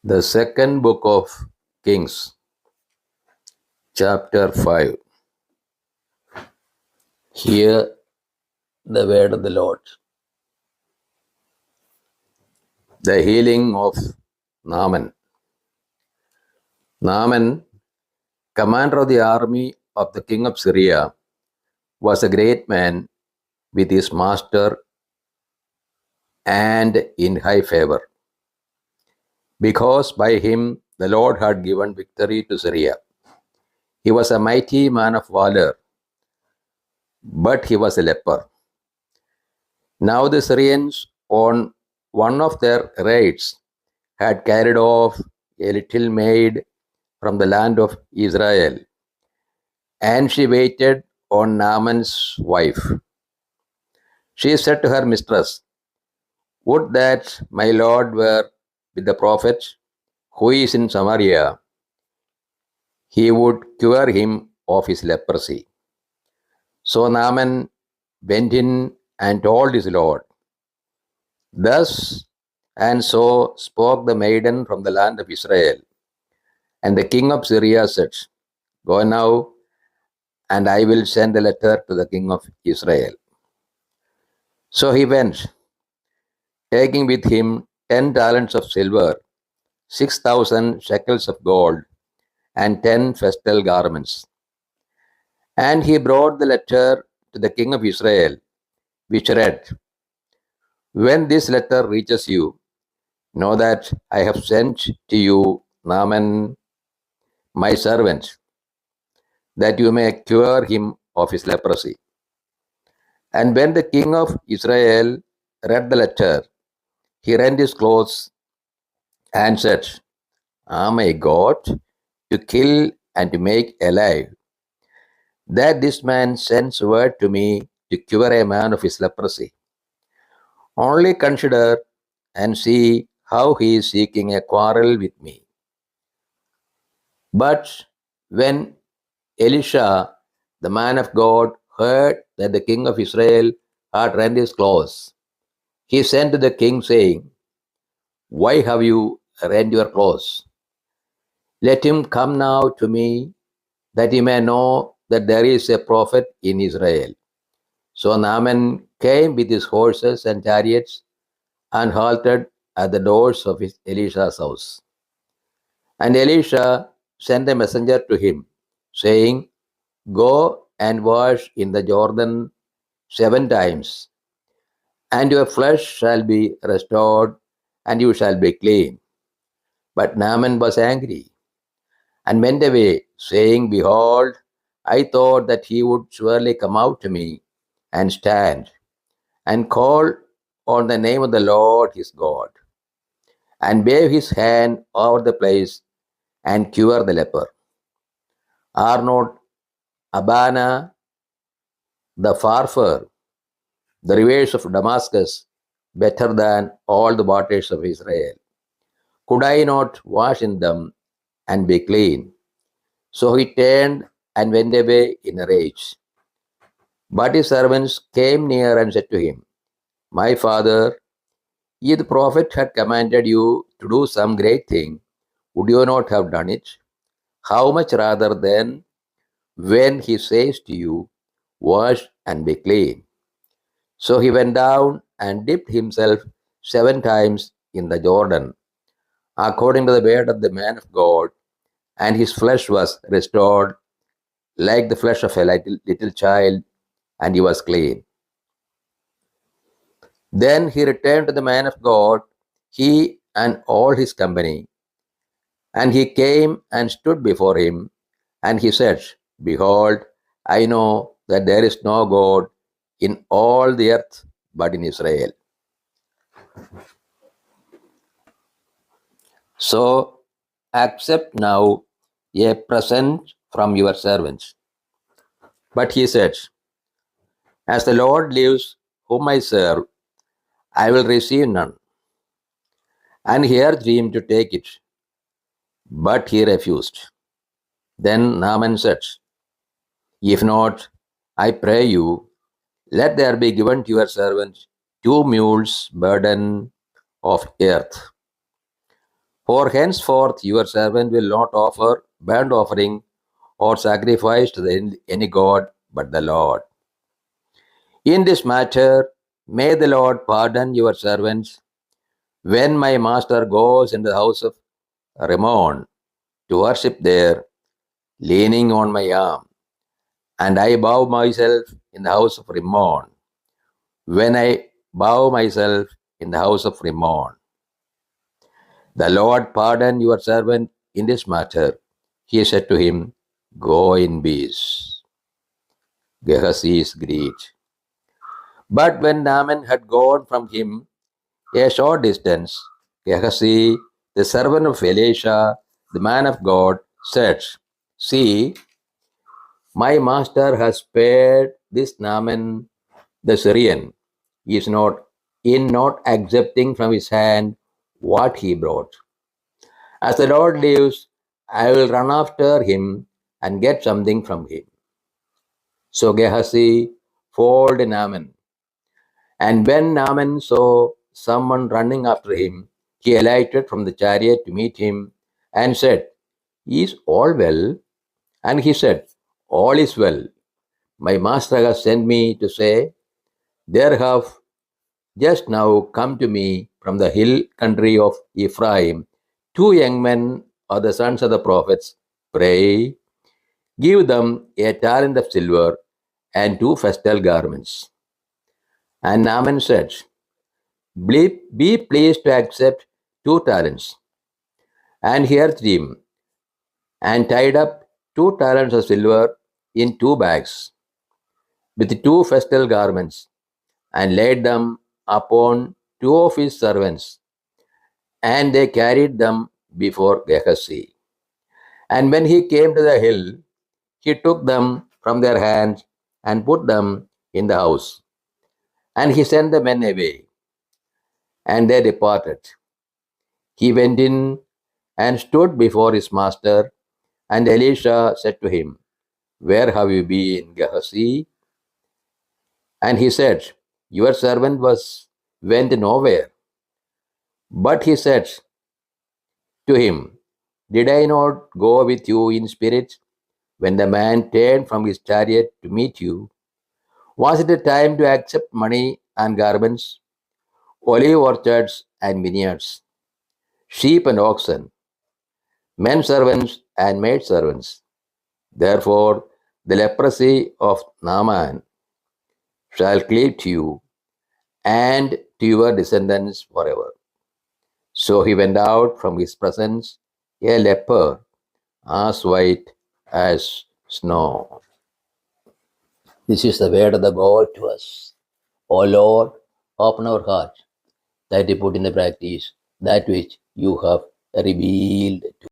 The second book of Kings, chapter 5. Hear the word of the Lord. The healing of Naaman. Naaman, commander of the army of the king of Syria, was a great man with his master and in high favor, because by him the Lord had given victory to Syria. He was a mighty man of valor, but he was a leper. Now the Syrians, on one of their raids, had carried off a little maid from the land of Israel, and she waited on Naaman's wife. She said to her mistress, "Would that my lord were with the prophet who is in Samaria, he would cure him of his leprosy." So Naaman went in and told his lord. Thus and so spoke the maiden from the land of Israel. And the king of Syria said, "Go now, and I will send a letter to the king of Israel." So he went, taking with him 10 talents of silver, 6,000 shekels of gold, and 10 festal garments. And he brought the letter to the king of Israel, which read, "When this letter reaches you, know that I have sent to you Naaman, my servant, that you may cure him of his leprosy." And when the king of Israel read the letter, he rent his clothes and said, "Am I God to kill and to make alive, that this man sends word to me to cure a man of his leprosy? Only consider and see how he is seeking a quarrel with me." But when Elisha, the man of God, heard that the king of Israel had rent his clothes, he sent to the king, saying, "Why have you rent your clothes? Let him come now to me, that he may know that there is a prophet in Israel." So Naaman came with his horses and chariots and halted at the doors of Elisha's house. And Elisha sent a messenger to him, saying, "Go and wash in the Jordan 7 times, and your flesh shall be restored, and you shall be clean." But Naaman was angry and went away, saying, "Behold, I thought that he would surely come out to me and stand and call on the name of the Lord his God, and wave his hand over the place and cure the leper. Are not Abana, the Pharpar, the rivers of Damascus, better than all the waters of Israel? Could I not wash in them and be clean?" So he turned and went away in a rage. But his servants came near and said to him, "My father, if the prophet had commanded you to do some great thing, would you not have done it? How much rather then, when he says to you, 'Wash and be clean'?" So he went down and dipped himself 7 times in the Jordan, according to the word of the man of God, and his flesh was restored like the flesh of a little child, and he was clean. Then he returned to the man of God, he and all his company, and he came and stood before him, and he said, "Behold, I know that there is no God in all the earth but in Israel. So accept now a present from your servants." But he said, "As the Lord lives, whom I serve, I will receive none." And he urged him to take it, but he refused. Then Naaman said, "If not, I pray you, let there be given to your servant 2 mules burden of earth, For henceforth your servant will not offer burnt offering or sacrifice to any god but the Lord. In this matter, may the Lord pardon your servants when my master goes into the house of Rimmon to worship there, leaning on my arm, and I bow myself in the house of Rimmon. When I bow myself in the house of Rimmon, the Lord pardon your servant in this matter. He said to him, Go in peace. Gehazi's greed. But when Naaman had gone from him a short distance, Gehazi, the servant of Elisha, the man of God, said, See, my master has spared this Naaman the Syrian. He is not accepting from his hand what he brought. As the Lord lives, I will run after him and get something from him. So Gehazi followed Naaman. And when Naaman saw someone running after him, he alighted from the chariot to meet him and said, Is all well? And he said, All is well. My master has sent me to say, There have just now come to me from the hill country of Ephraim 2 young men are the sons of the prophets. Pray, give them a talent of silver and 2 festal garments. And Naaman said, Be pleased to accept 2 talents. And he earthed him and tied up 2 talents of silver in 2 bags with 2 festal garments and laid them upon 2 of his servants. And they carried them before Gehazi. And when he came to the hill, he took them from their hands and put them in the house. And he sent the men away, and they departed. He went in and stood before his master, and Elisha said to him, Where have you been, Gehazi? And he said, Your servant went nowhere. But he said to him, Did I not go with you in spirit when the man turned from his chariot to meet you? Was it a time to accept money and garments, olive orchards and vineyards, sheep and oxen, men servants and maid servants? Therefore, the leprosy of Naaman shall cleave to you and to your descendants forever. So he went out from his presence, a leper, as white as snow. This is the word of the God to us. O Lord, open our hearts that we put in the practice that which you have revealed to